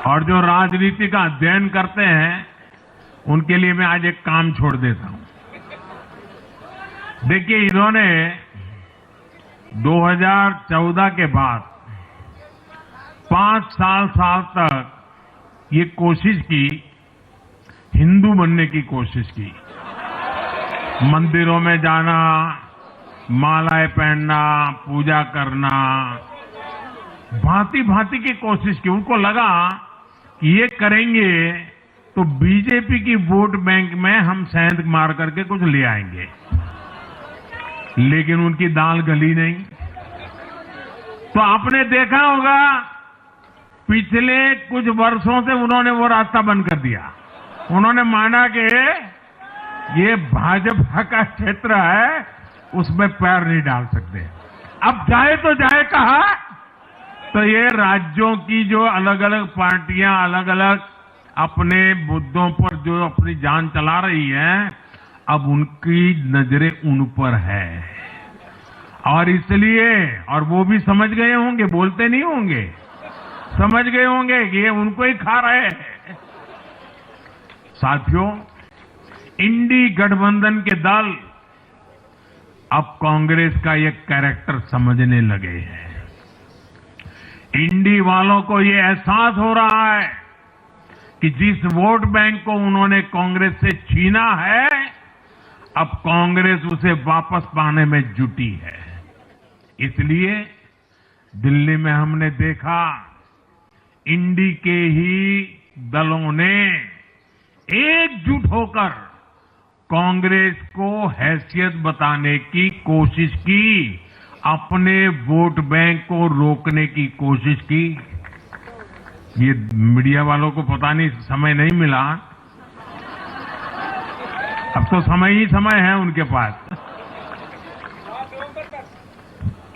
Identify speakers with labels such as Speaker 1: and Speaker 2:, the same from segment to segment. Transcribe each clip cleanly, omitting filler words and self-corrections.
Speaker 1: और जो राजनीति का अध्ययन करते हैं उनके लिए मैं आज एक काम छोड़ देता हूं। देखिए, इन्होंने 2014 के बाद 5 साल तक ये कोशिश की, हिंदू बनने की कोशिश की। मंदिरों में जाना, मालाएं पहनना, पूजा करना, भांति भांति की कोशिश की। उनको लगा कि ये करेंगे तो बीजेपी की वोट बैंक में हम सेंध मार करके कुछ ले आएंगे, लेकिन उनकी दाल गली नहीं। तो आपने देखा होगा पिछले कुछ वर्षों से उन्होंने वो रास्ता बंद कर दिया। उन्होंने माना कि ये भाजपा का क्षेत्र है, उसमें पैर नहीं डाल सकते। अब जाए तो जाए कहा, तो ये राज्यों की जो अलग अलग पार्टियां अलग अलग अपने मुद्दों पर जो अपनी जान चला रही हैं, अब उनकी नजरें उन पर है। और इसलिए, और वो भी समझ गए होंगे, बोलते नहीं होंगे, समझ गए होंगे कि ये उनको ही खा रहे हैं। साथियों, इंडी गठबंधन के दल अब कांग्रेस का ये कैरेक्टर समझने लगे हैं। इंडी वालों को ये एहसास हो रहा है कि जिस वोट बैंक को उन्होंने कांग्रेस से छीना है, अब कांग्रेस उसे वापस पाने में जुटी है। इसलिए दिल्ली में हमने देखा, इंडी के ही दलों ने एकजुट होकर कांग्रेस को हैसियत बताने की कोशिश की, अपने वोट बैंक को रोकने की कोशिश की। ये मीडिया वालों को पता नहीं, समय नहीं मिला। अब तो समय ही समय है उनके पास।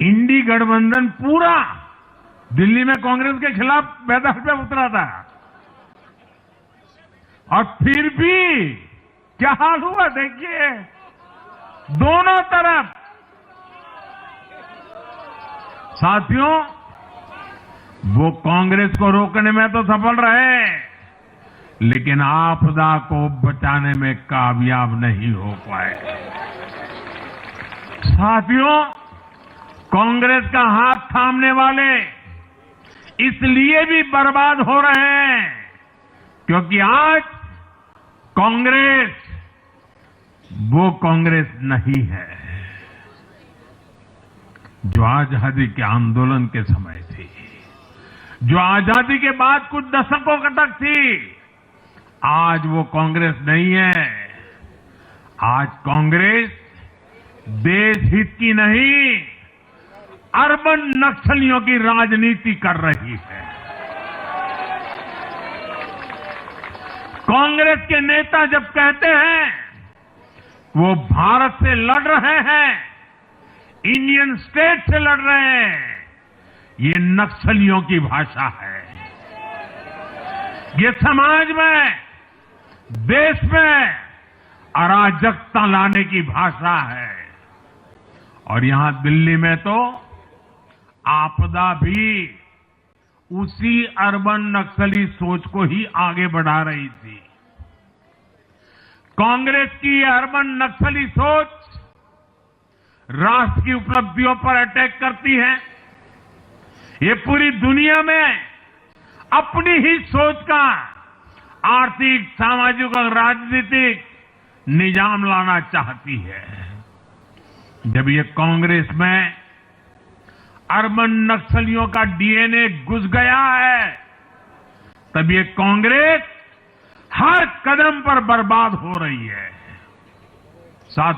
Speaker 1: इंडी गठबंधन पूरा दिल्ली में कांग्रेस के खिलाफ मैदान पे उतरा था, और फिर भी क्या हाल हुआ देखिए, दोनों तरफ। साथियों, वो कांग्रेस को रोकने में तो सफल रहे, लेकिन आपदा को बचाने में कामयाब नहीं हो पाए। साथियों, कांग्रेस का हाथ थामने वाले इसलिए भी बर्बाद हो रहे हैं क्योंकि आज कांग्रेस वो कांग्रेस नहीं है जो आजादी के आंदोलन के समय थी, जो आजादी के बाद कुछ दशकों तक थी। आज वो कांग्रेस नहीं है। आज कांग्रेस देश हित की नहीं, अर्बन नक्सलियों की राजनीति कर रही है। कांग्रेस के नेता जब कहते हैं वो भारत से लड़ रहे हैं, इंडियन स्टेट से लड़ रहे हैं, ये नक्सलियों की भाषा है। ये समाज में, देश में अराजकता लाने की भाषा है। और यहां दिल्ली में तो आपदा भी उसी अर्बन नक्सली सोच को ही आगे बढ़ा रही थी। कांग्रेस की अर्बन नक्सली सोच राष्ट्र की उपलब्धियों पर अटैक करती है। ये पूरी दुनिया में अपनी ही सोच का आर्थिक, सामाजिक और राजनीतिक निजाम लाना चाहती है। जब ये कांग्रेस में अर्बन नक्सलियों का डीएनए घुस गया है, तब ये कांग्रेस हर कदम पर बर्बाद हो रही है। साथ